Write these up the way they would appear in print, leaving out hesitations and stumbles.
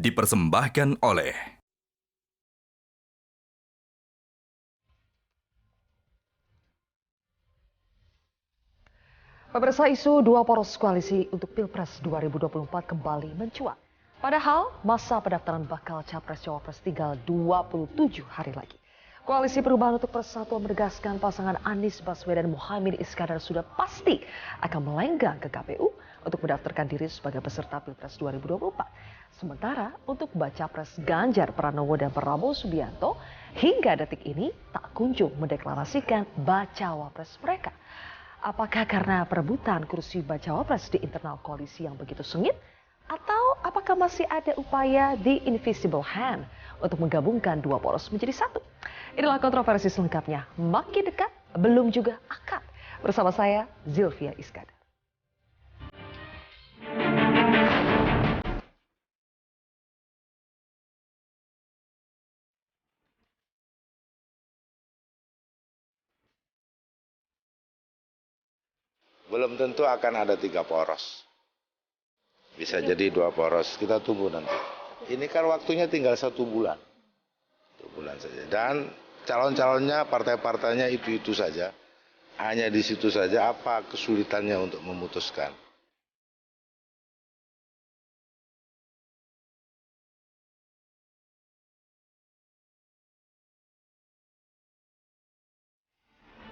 dipersembahkan oleh Pemirsa, isu dua poros koalisi untuk Pilpres 2024 kembali mencuat. Padahal masa pendaftaran bakal Capres-Cawapres tinggal 27 hari lagi. Koalisi Perubahan untuk Persatuan menegaskan pasangan Anies Baswedan dan Muhaimin Iskandar sudah pasti akan melenggang ke KPU untuk mendaftarkan diri sebagai peserta Pilpres 2024. Sementara untuk baca pres Ganjar Pranowo dan Prabowo Subianto hingga detik ini tak kunjung mendeklarasikan bacawa pres mereka. Apakah karena perebutan kursi bacawa pres di internal koalisi yang begitu sengit? Atau apakah masih ada upaya The Invisible Hand untuk menggabungkan dua poros menjadi satu? Inilah kontroversi selengkapnya. Makin dekat, belum juga akad. Bersama saya, Zilvia Iskandar. Belum tentu akan ada 3 poros. Bisa jadi 2 poros, kita tunggu nanti. Ini kan waktunya tinggal 1 bulan. 1 bulan saja. Dan calon-calonnya, partai-partainya itu-itu saja. Hanya di situ saja apa kesulitannya untuk memutuskan.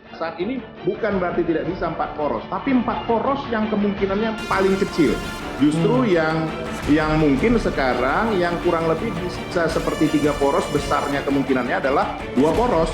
Saat ini bukan berarti tidak bisa 4 poros, tapi 4 poros yang kemungkinannya paling kecil. Justru yang mungkin sekarang yang kurang lebih bisa seperti 3 poros, besarnya kemungkinannya adalah 2 poros.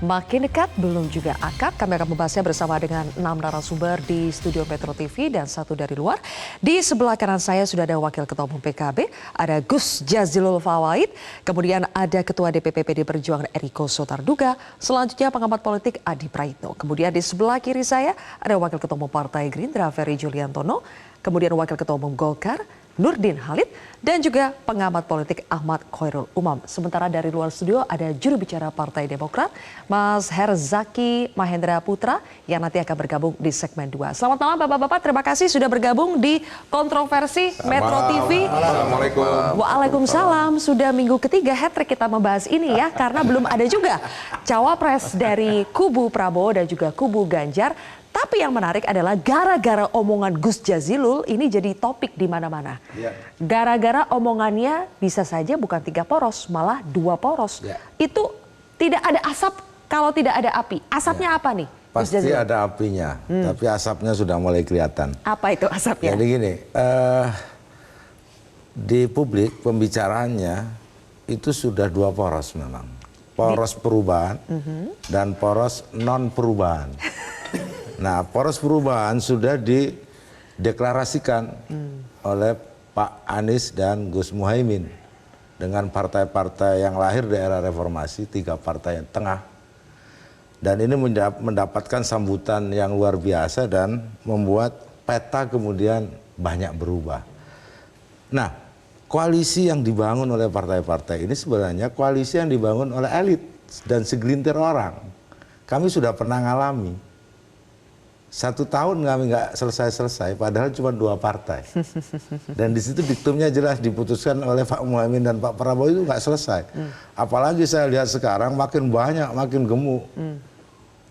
Makin dekat, belum juga akad. Kami akan membahasnya bersama dengan 6 narasumber di studio Metro TV dan 1 dari luar. Di sebelah kanan saya sudah ada Wakil Ketua Umum PKB, ada Gus Jazilul Fawait, kemudian ada Ketua DPP PD Perjuangan Eriko Sotarduga, selanjutnya pengamat politik Adi Praitno. Kemudian di sebelah kiri saya ada Wakil Ketua Umum Partai Gerindra Ferry Juliantono, kemudian Wakil Ketua Umum Golkar Nurdin Halid, dan juga pengamat politik Ahmad Khairul Umam. Sementara dari luar studio ada juru bicara Partai Demokrat, Mas Herzaki Mahendra Putra, yang nanti akan bergabung di segmen 2. Selamat malam Bapak-Bapak, terima kasih sudah bergabung di Kontroversi Metro TV. Assalamualaikum. Waalaikumsalam, sudah minggu ketiga hat-trick kita membahas ini ya, karena belum ada juga cawapres dari kubu Prabowo dan juga kubu Ganjar. Tapi yang menarik adalah gara-gara omongan Gus Jazilul ini jadi topik di mana-mana. Ya. Gara-gara omongannya bisa saja bukan 3 poros, malah 2 poros. Ya. Itu tidak ada asap kalau tidak ada api. Asapnya apa nih? Gus Pasti Jazilul? ada apinya, tapi asapnya sudah mulai kelihatan. Apa itu asapnya? Jadi gini, di publik pembicaraannya itu sudah 2 poros memang. Poros perubahan dan poros non perubahan. Nah, poros perubahan sudah dideklarasikan oleh Pak Anies dan Gus Muhaimin dengan partai-partai yang lahir di era reformasi, 3 partai yang tengah. Dan ini mendapatkan sambutan yang luar biasa dan membuat peta kemudian banyak berubah. Nah, koalisi yang dibangun oleh partai-partai ini sebenarnya koalisi yang dibangun oleh elit dan segelintir orang. Kami sudah pernah ngalami. 1 tahun kami nggak selesai-selesai, padahal cuma 2 partai. Dan di situ diktumnya jelas diputuskan oleh Pak Muhaimin dan Pak Prabowo itu nggak selesai. Apalagi saya lihat sekarang makin banyak, makin gemuk.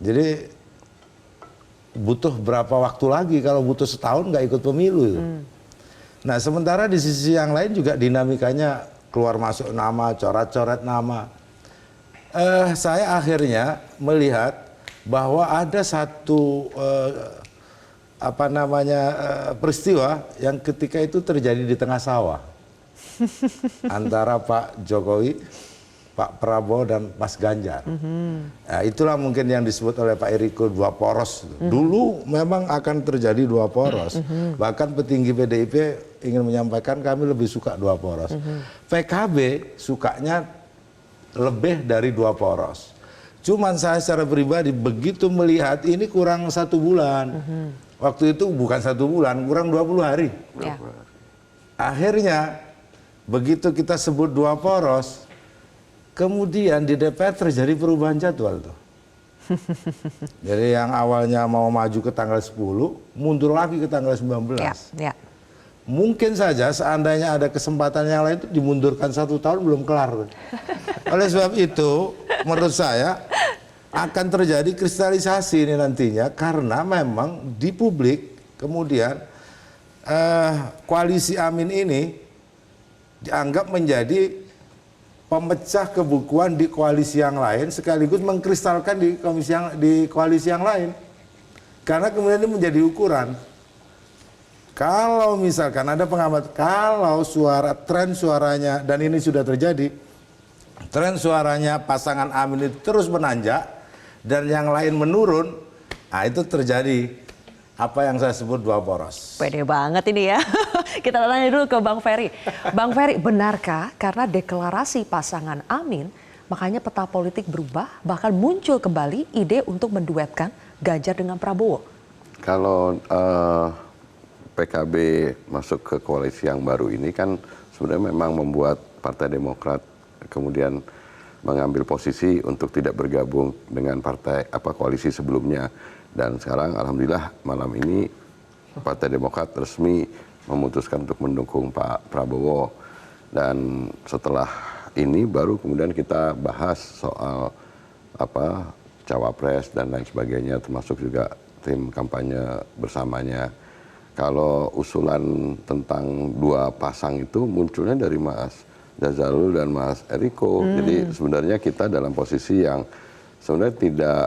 Jadi butuh berapa waktu lagi kalau butuh setahun nggak ikut pemilu itu. Nah sementara di sisi yang lain juga dinamikanya keluar masuk nama, coret-coret nama. Saya akhirnya melihat bahwa ada satu peristiwa yang ketika itu terjadi di tengah sawah antara Pak Jokowi, Pak Prabowo dan Mas Ganjar. Nah, itulah mungkin yang disebut oleh Pak Eriko 2 poros. Dulu memang akan terjadi 2 poros. Bahkan petinggi PDIP ingin menyampaikan kami lebih suka 2 poros. PKB sukanya lebih dari 2 poros. Cuman saya secara pribadi begitu melihat ini kurang 1 bulan. Waktu itu bukan 1 bulan, kurang 20 hari. Ya. Akhirnya begitu kita sebut 2 poros, kemudian di DPR terjadi perubahan jadwal tuh. Jadi yang awalnya mau maju ke tanggal 10, mundur lagi ke tanggal 19. Ya. Mungkin saja seandainya ada kesempatan yang lain itu dimundurkan 1 tahun belum kelar. Oleh sebab itu, menurut saya akan terjadi kristalisasi ini nantinya karena memang di publik kemudian koalisi Amin ini dianggap menjadi pemecah kebukuan di koalisi yang lain sekaligus mengkristalkan di koalisi yang lain. Karena kemudian ini menjadi ukuran. Kalau misalkan ada pengamat, kalau tren suaranya, dan ini sudah terjadi, tren suaranya pasangan Amin itu terus menanjak dan yang lain menurun, nah itu terjadi apa yang saya sebut 2 poros. Pede banget ini ya. Kita tanya dulu ke Bang Ferry. Bang Ferry, benarkah karena deklarasi pasangan Amin, makanya peta politik berubah, bahkan muncul kembali ide untuk menduetkan Ganjar dengan Prabowo? Kalau PKB masuk ke koalisi yang baru ini kan sebenarnya memang membuat Partai Demokrat kemudian mengambil posisi untuk tidak bergabung dengan koalisi sebelumnya. Dan sekarang alhamdulillah malam ini Partai Demokrat resmi memutuskan untuk mendukung Pak Prabowo. Dan setelah ini baru kemudian kita bahas soal cawapres dan lain sebagainya, termasuk juga tim kampanye bersamanya. Kalau usulan tentang 2 pasang itu munculnya dari Mas Jazalul dan Mas Eriko. Jadi sebenarnya kita dalam posisi yang sebenarnya tidak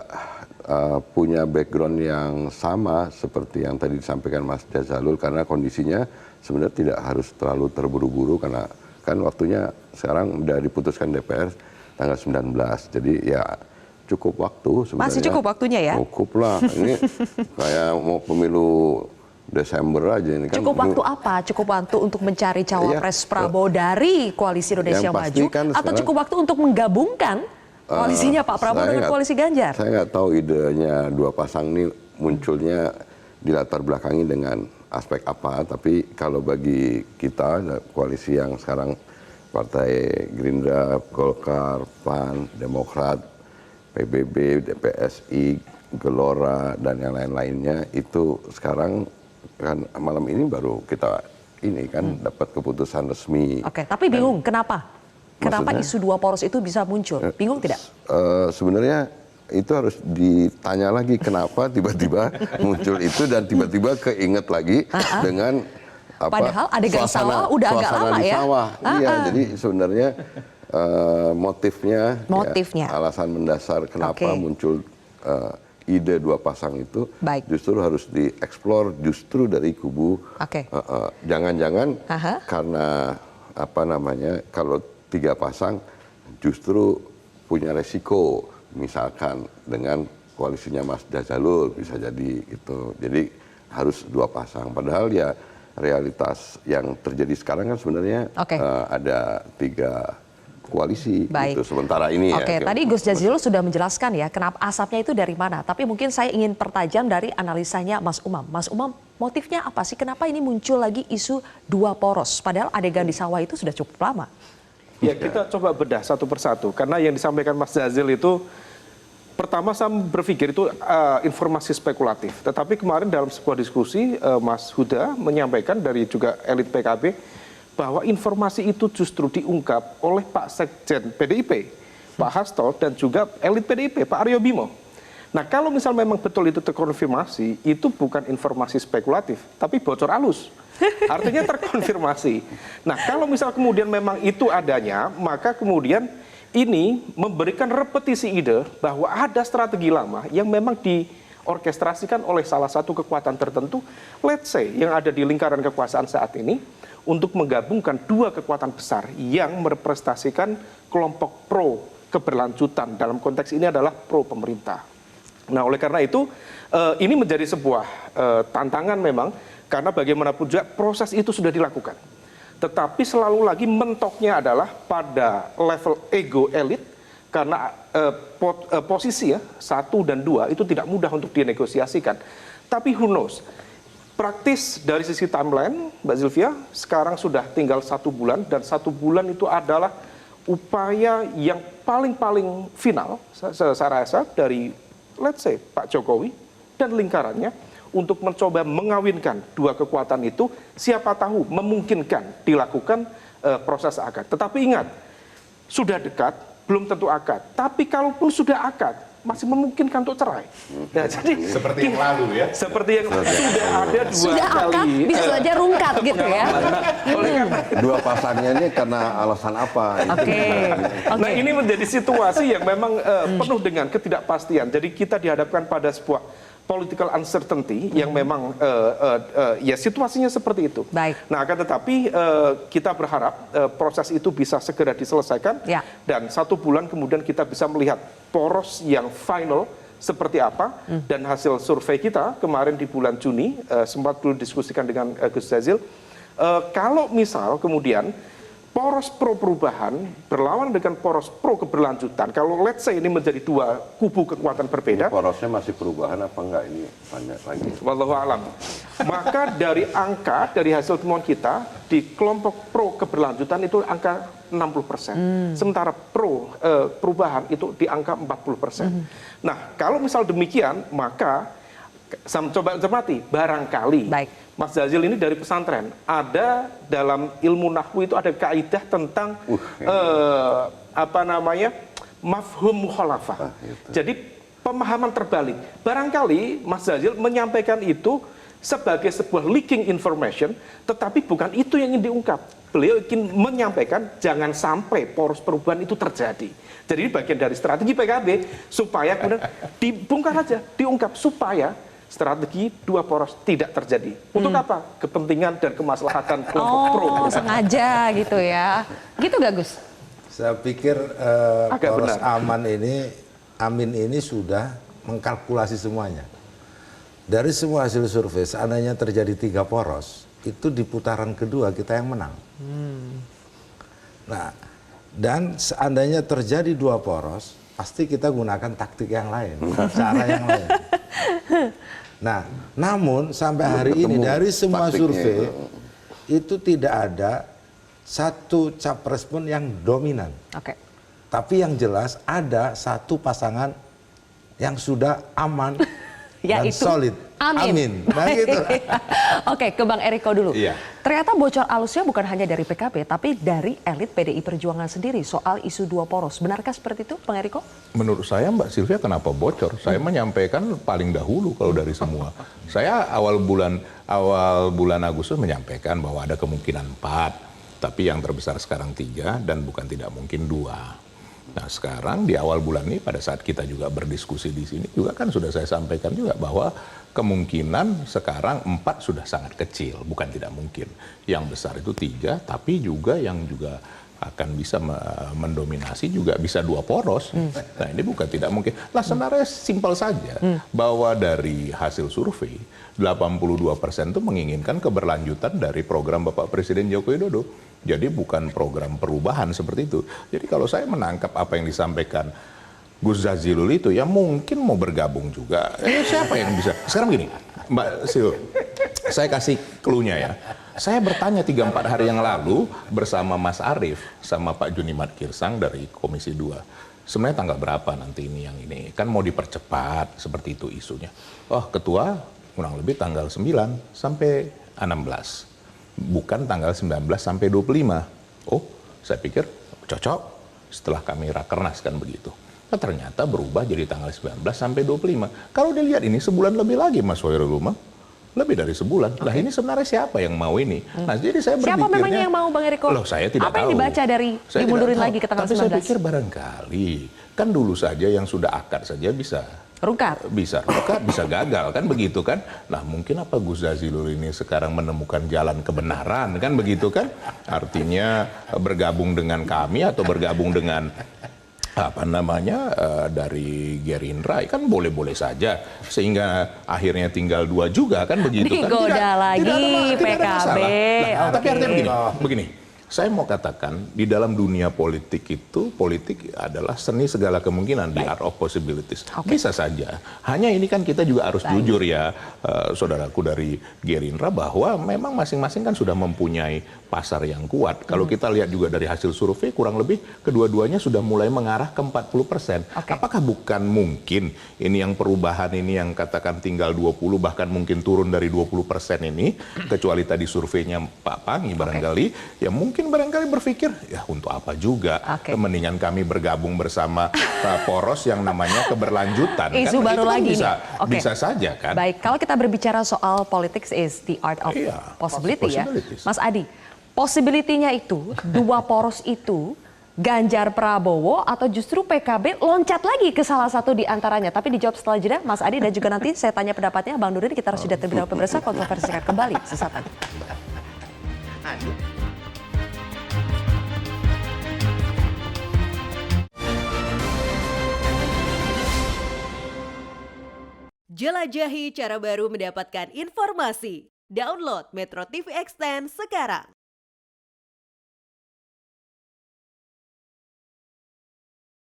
punya background yang sama seperti yang tadi disampaikan Mas Jazalul, karena kondisinya sebenarnya tidak harus terlalu terburu-buru karena kan waktunya sekarang udah diputuskan DPR tanggal 19. Jadi ya cukup waktu sebenarnya. Masih cukup waktunya ya? Cukup lah. Ini kayak mau pemilu Desember aja ini kan. Cukup waktu apa? Cukup waktu untuk mencari cawapres Prabowo dari Koalisi Indonesia Maju kan atau cukup waktu untuk menggabungkan koalisinya Pak Prabowo dengan koalisi Ganjar? Saya nggak tahu idenya 2 pasang ini munculnya di latar belakangi dengan aspek apa, tapi kalau bagi kita koalisi yang sekarang Partai Gerindra, Golkar, PAN, Demokrat, PBB, DPSI, Gelora dan yang lain-lainnya itu sekarang kan malam ini baru kita ini kan dapat keputusan resmi. Oke, tapi bingung kenapa? Kenapa isu 2 poros itu bisa muncul? Bingung tidak? Sebenarnya itu harus ditanya lagi kenapa tiba-tiba muncul itu dan tiba-tiba keinget lagi dengan padahal adegan sawah udah agak lama ya. Sawah. Iya, jadi sebenarnya motifnya. Ya, alasan mendasar kenapa muncul ide 2 pasang itu justru harus dieksplor justru dari kubu. Jangan-jangan karena kalau 3 pasang justru punya resiko, misalkan dengan koalisinya Mas Jazalul bisa jadi itu. Jadi harus 2 pasang. Padahal ya realitas yang terjadi sekarang kan sebenarnya ada 3 koalisi gitu sementara ini. Tadi Gus Jazilul sudah menjelaskan ya kenapa asapnya itu dari mana. Tapi mungkin saya ingin pertajam dari analisanya Mas Umam. Mas Umam, motifnya apa sih? Kenapa ini muncul lagi isu 2 poros? Padahal adegan di sawah itu sudah cukup lama. Ya, kita coba bedah satu persatu. Karena yang disampaikan Mas Jazil itu, pertama saya berpikir itu informasi spekulatif. Tetapi kemarin dalam sebuah diskusi, Mas Huda menyampaikan dari juga elit PKB, bahwa informasi itu justru diungkap oleh Pak Sekjen PDIP, Pak Hasto, dan juga elit PDIP, Pak Aryo Bimo. Nah, kalau misal memang betul itu terkonfirmasi, itu bukan informasi spekulatif, tapi bocor halus. Artinya terkonfirmasi. Nah, kalau misal kemudian memang itu adanya, maka kemudian ini memberikan repetisi ide bahwa ada strategi lama yang memang diorkestrasikan oleh salah satu kekuatan tertentu, let's say, yang ada di lingkaran kekuasaan saat ini, untuk menggabungkan 2 kekuatan besar yang merepresentasikan kelompok pro keberlanjutan. Dalam konteks ini adalah pro pemerintah. Nah, oleh karena itu, ini menjadi sebuah tantangan memang, karena bagaimanapun juga proses itu sudah dilakukan. Tetapi selalu lagi mentoknya adalah pada level ego elit, karena posisi ya 1 dan 2 itu tidak mudah untuk dinegosiasikan. Tapi who knows? Praktis dari sisi timeline, Mbak Zilvia, sekarang sudah tinggal 1 bulan, dan 1 bulan itu adalah upaya yang paling final, saya rasa, dari let's say Pak Jokowi dan lingkarannya untuk mencoba mengawinkan dua kekuatan itu, siapa tahu memungkinkan dilakukan proses akad. Tetapi ingat, sudah dekat, belum tentu akad. Tapi kalaupun sudah akad, masih memungkinkan untuk cerai. Nah, jadi seperti yang lalu ya. Seperti yang sudah ada dua sudah kali. akad, bisa saja rungkat gitu ya. Dua pasangnya ini karena alasan apa? Oke. Nah, ini menjadi situasi yang memang penuh dengan ketidakpastian. Jadi kita dihadapkan pada sebuah political uncertainty yang memang ya situasinya seperti itu. Baik. Nah, akan tetapi kita berharap proses itu bisa segera diselesaikan dan 1 bulan kemudian kita bisa melihat poros yang final seperti apa dan hasil survei kita kemarin di bulan Juni sempat dulu diskusikan dengan Gus Jazil. Kalau misal kemudian poros pro perubahan berlawan dengan poros pro keberlanjutan, kalau let's say ini menjadi dua kubu kekuatan berbeda, porosnya masih perubahan apa enggak, ini banyak lagi. wallahu alam. Maka dari hasil temuan kita di kelompok pro keberlanjutan itu angka 60%. Sementara pro perubahan itu di angka 40%. Nah, kalau misal demikian, maka coba cermati, barangkali Mas Jazil ini dari pesantren, ada dalam ilmu nahwu itu ada kaidah tentang mafhum mukhalafah. Jadi pemahaman terbalik. Barangkali Mas Jazil menyampaikan itu sebagai sebuah leaking information, tetapi bukan itu yang ingin diungkap. Beliau ingin menyampaikan jangan sampai poros perubahan itu terjadi. Jadi ini bagian dari strategi PKB supaya kemudian dibongkar aja, diungkap supaya strategi dua poros tidak terjadi. Untuk apa? Kepentingan dan kemaslahatan kelompok pro. Oh, sengaja gitu ya. Gitu gak, Gus? Saya pikir poros Amin ini sudah mengkalkulasi semuanya. Dari semua hasil survei, seandainya terjadi 3 poros, itu di putaran kedua kita yang menang. Nah, dan seandainya terjadi 2 poros, pasti kita gunakan taktik yang lain, cara yang lain. Nah, namun sampai hari ini dari semua survei itu tidak ada satu capres pun yang dominan. Tapi yang jelas ada satu pasangan yang sudah aman dan solid. Amin. Nah, gitu. Oke, ke Bang Eriko dulu. Iya. Ternyata bocor alusnya bukan hanya dari PKB, tapi dari elit PDI Perjuangan sendiri soal isu 2 poros. Benarkah seperti itu, Bang Eriko? Menurut saya Mbak Sylvia kenapa bocor? Saya menyampaikan paling dahulu kalau dari semua. Saya awal bulan Agustus menyampaikan bahwa ada kemungkinan 4, tapi yang terbesar sekarang 3 dan bukan tidak mungkin 2. Nah, sekarang di awal bulan ini pada saat kita juga berdiskusi di sini juga kan sudah saya sampaikan juga bahwa kemungkinan sekarang 4 sudah sangat kecil, bukan tidak mungkin. Yang besar itu 3, tapi juga yang juga akan bisa mendominasi juga bisa 2 poros. Nah, ini bukan tidak mungkin. Lah, sebenarnya simpel saja bahwa dari hasil survei 82% itu menginginkan keberlanjutan dari program Bapak Presiden Joko Widodo. Jadi bukan program perubahan seperti itu. Jadi kalau saya menangkap apa yang disampaikan Gus Jazilul itu, ya mungkin mau bergabung juga. Siapa yang bisa? Sekarang begini, Mbak Sil, saya kasih clue-nya ya. Saya bertanya 3-4 hari yang lalu bersama Mas Arief sama Pak Junimat Kirsang dari Komisi 2. Sebenarnya tanggal berapa nanti ini yang ini? Kan mau dipercepat seperti itu isunya. Oh, ketua kurang lebih tanggal 9 sampai 16. Bukan tanggal 19 sampai 25. Oh, saya pikir cocok setelah kami rakernas kan begitu. Nah, ternyata berubah jadi tanggal 19 sampai 25. Kalau dilihat ini sebulan lebih lagi Mas Hoirul Umam. Lebih dari sebulan. Lah ini sebenarnya siapa yang mau ini? Nah, jadi saya berpikirnya, siapa memangnya yang mau, Bang Eriko? Loh, saya tidak tahu. Apa yang dibaca dari dimundurin lagi ke tanggal 19? Tapi saya pikir barangkali kan dulu saja yang sudah akad saja bisa rungkat, bisa gagal kan begitu kan. Nah, mungkin apa Gus Jazilul ini sekarang menemukan jalan kebenaran kan begitu kan, artinya bergabung dengan kami atau bergabung dengan dari Gerindra kan boleh-boleh saja sehingga akhirnya tinggal 2 juga kan begitu kan. Digoda lagi PKB. Tapi artinya begini, Saya mau katakan di dalam dunia politik itu, politik adalah seni segala kemungkinan, the art of possibilities. Bisa saja. Hanya ini kan kita juga harus jujur ya, saudaraku dari Gerindra, bahwa memang masing-masing kan sudah mempunyai pasar yang kuat. Kalau kita lihat juga dari hasil survei, kurang lebih kedua-duanya sudah mulai mengarah ke 40%. Apakah bukan mungkin ini yang perubahan ini yang katakan tinggal 20, bahkan mungkin turun dari 20% ini, kecuali tadi surveinya Pak Panggi barangkali, ya mungkin barangkali berpikir, ya untuk apa juga, mendingan kami bergabung bersama poros yang namanya keberlanjutan. Isu kan? baru Itu kan lagi bisa saja kan. Baik, kalau kita berbicara soal politics is the art of possibility ya, Mas Adi, possibility-nya itu, dua poros itu, Ganjar Prabowo atau justru PKB loncat lagi ke salah satu di antaranya. Tapi dijawab setelah jeda, Mas Adi, dan juga nanti saya tanya pendapatnya Bang Nurdin. Kita harus jeda terlebih dahulu pemirsa, kontroversi akan kembali sesaat lagi. Jelajahi cara baru mendapatkan informasi. Download Metro TV Extend sekarang.